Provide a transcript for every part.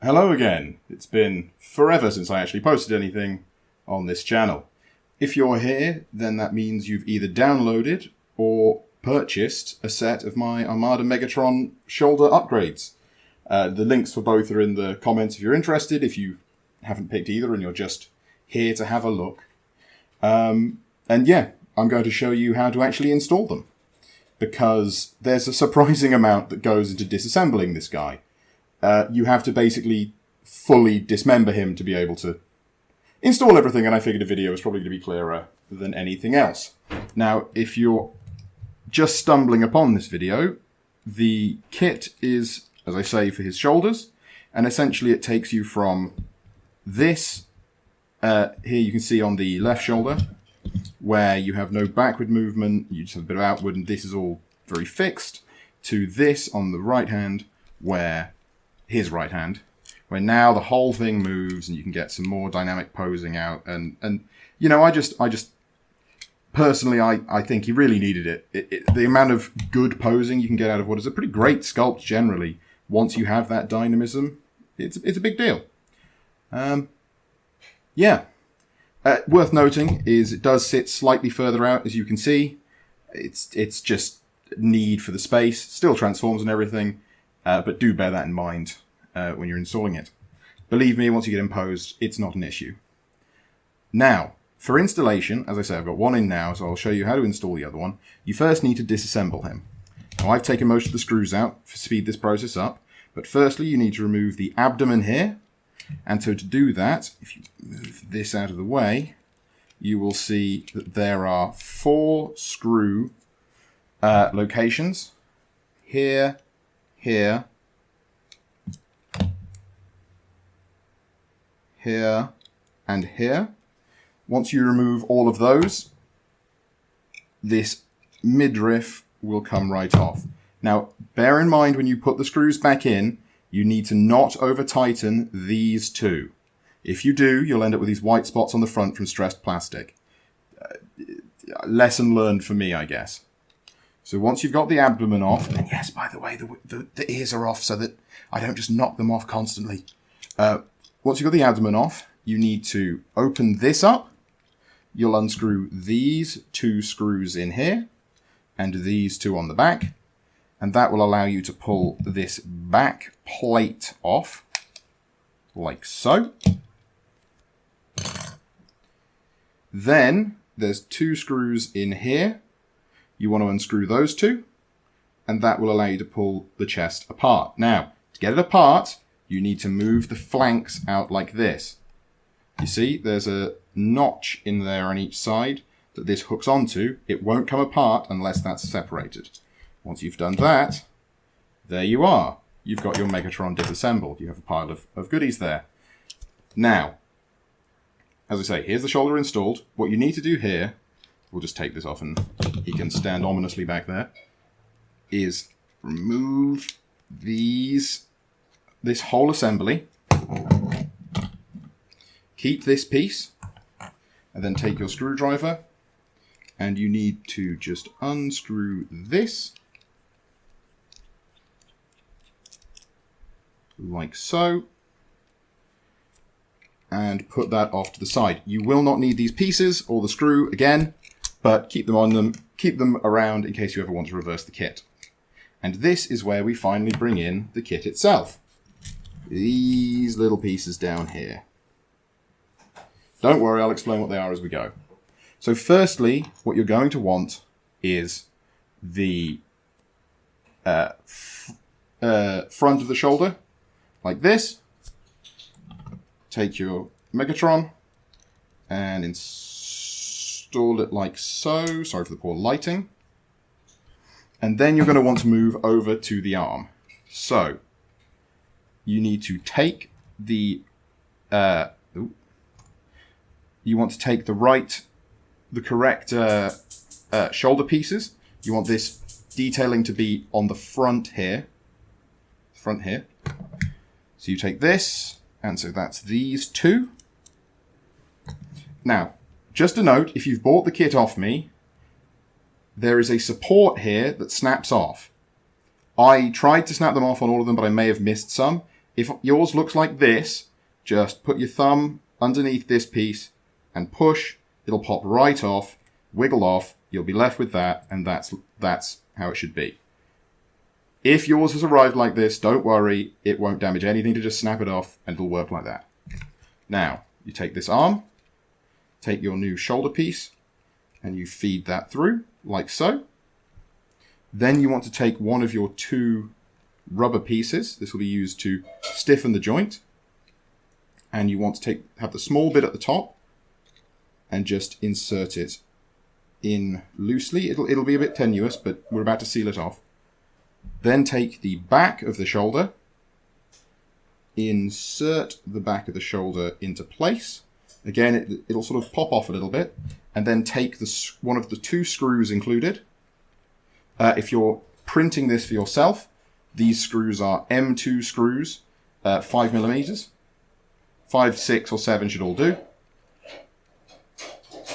Hello again. It's been forever since I actually posted anything on this channel. If you're here, then that means you've either downloaded or purchased a set of my Armada Megatron Shoulder Upgrades. The links for both are in the comments if you're interested, if you haven't picked either and you're just here to have a look. And yeah, I'm going to show you how to actually install them, because there's a surprising amount that goes into disassembling this guy. You have to basically fully dismember him to be able to install everything, and I figured a video was probably going to be clearer than anything else. Now, if you're just stumbling upon this video, the kit is, as I say, for his shoulders, and essentially it takes you from this, here you can see on the left shoulder, where you have no backward movement, you just have a bit of outward, and this is all very fixed, to this on the right hand, where his right hand, where now the whole thing moves and you can get some more dynamic posing out. And you know, I just personally, I think he really needed it. The amount of good posing you can get out of what is a pretty great sculpt generally, once you have that dynamism, it's a big deal. Yeah. Worth noting is it does sit slightly further out, as you can see. It's just need for the space, still transforms and everything. But do bear that in mind when you're installing it. Believe me, once you get imposed, it's not an issue. Now, for installation, as I say, I've got one in now, so I'll show you how to install the other one. You first need to disassemble him. Now, I've taken most of the screws out to speed this process up, but firstly, you need to remove the abdomen here. And so to do that, if you move this out of the way, you will see that there are 4 screw locations. Here, here, here, and here. Once you remove all of those, this midriff will come right off. Now, bear in mind when you put the screws back in, you need to not over-tighten these 2. If you do, you'll end up with these white spots on the front from stressed plastic. Lesson learned for me, I guess. So once you've got the abdomen off, and yes, by the way, the ears are off so that I don't just knock them off constantly. Once you've got the abdomen off, you need to open this up. You'll unscrew these 2 screws in here, and these 2 on the back, and that will allow you to pull this back plate off, like so. Then there's 2 screws in here. You want to unscrew those 2, and that will allow you to pull the chest apart. Now, to get it apart, you need to move the flanks out like this. You see, there's a notch in there on each side that this hooks onto. It won't come apart unless that's separated. Once you've done that, there you are. You've got your Megatron disassembled. You have a pile of goodies there. Now, as I say, here's the shoulder installed. What you need to do here, we'll just take this off and he can stand ominously back there, is remove this whole assembly. Keep this piece, and then take your screwdriver, and you need to just unscrew this, like so, and put that off to the side. You will not need these pieces or the screw again, but keep them around in case you ever want to reverse the kit. And this is where we finally bring in the kit itself. These little pieces down here. Don't worry, I'll explain what they are as we go. So firstly, what you're going to want is the front of the shoulder, like this. Take your Megatron and install it like so. Sorry for the poor lighting. And then you're going to want to move over to the arm. So you need to take the the correct shoulder pieces. You want this detailing to be on the front here. So you take this, and so that's these 2. Now, just a note, if you've bought the kit off me, there is a support here that snaps off. I tried to snap them off on all of them, but I may have missed some. if yours looks like this, just put your thumb underneath this piece and push. It'll pop right off, wiggle off. You'll be left with that, and that's how it should be. If yours has arrived like this, don't worry. It won't damage anything to just snap it off, and it'll work like that. Now, you take this arm, take your new shoulder piece, and you feed that through, like so. Then you want to take one of your two rubber pieces. This will be used to stiffen the joint. And you want to have the small bit at the top and just insert it in loosely. It'll be a bit tenuous, but we're about to seal it off. Then take the back of the shoulder, insert the back of the shoulder into place. Again, it'll sort of pop off a little bit, and then take one of the two screws included. If you're printing this for yourself, these screws are M2 screws, 5mm. 5, 6, or 7 should all do.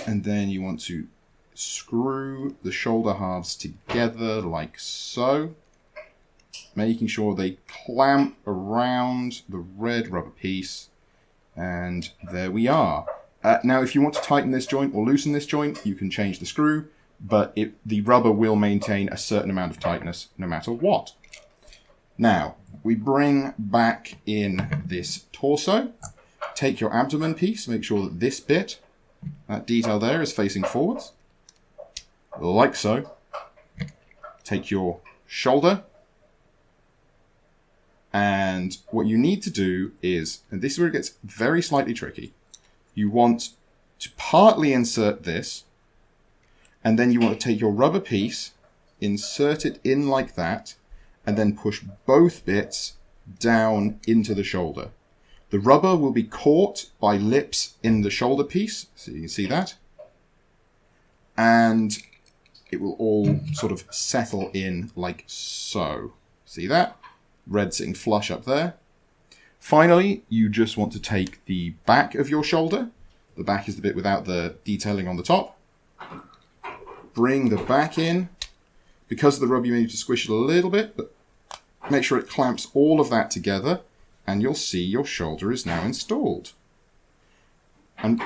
And then you want to screw the shoulder halves together like so, making sure they clamp around the red rubber piece. And there we are. Now, if you want to tighten this joint or loosen this joint, you can change the screw, but the rubber will maintain a certain amount of tightness no matter what. Now, we bring back in this torso. Take your abdomen piece, make sure that this bit, that detail there, is facing forwards, like so. Take your shoulder, and what you need to do is, and this is where it gets very slightly tricky, you want to partly insert this, and then you want to take your rubber piece, insert it in like that, and then push both bits down into the shoulder. The rubber will be caught by lips in the shoulder piece, so you can see that. And it will all sort of settle in like so. See that? Red sitting flush up there. Finally, you just want to take the back of your shoulder. The back is the bit without the detailing on the top. Bring the back in. Because of the rubber, you may need to squish it a little bit, but make sure it clamps all of that together. And you'll see your shoulder is now installed. And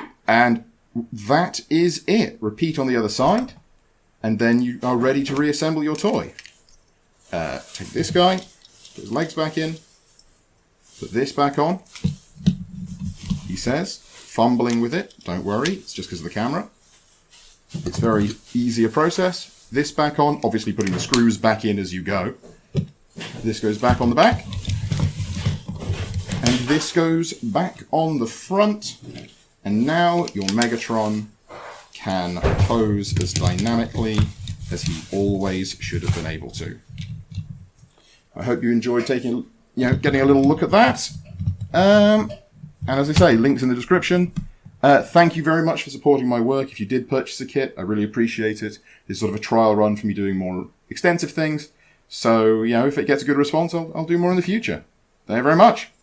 that is it. Repeat on the other side, and then you are ready to reassemble your toy. Take this guy, put his legs back in, put this back on. He says, fumbling with it, don't worry, it's just because of the camera. It's very easy a process. This back on, obviously putting the screws back in as you go. This goes back on the back. And this goes back on the front, and now your Megatron can pose as dynamically as he always should have been able to. I hope you enjoyed getting a little look at that. And as I say, links in the description. Thank you very much for supporting my work. If you did purchase a kit, I really appreciate it. It's sort of a trial run for me doing more extensive things. So, if it gets a good response, I'll do more in the future. Thank you very much.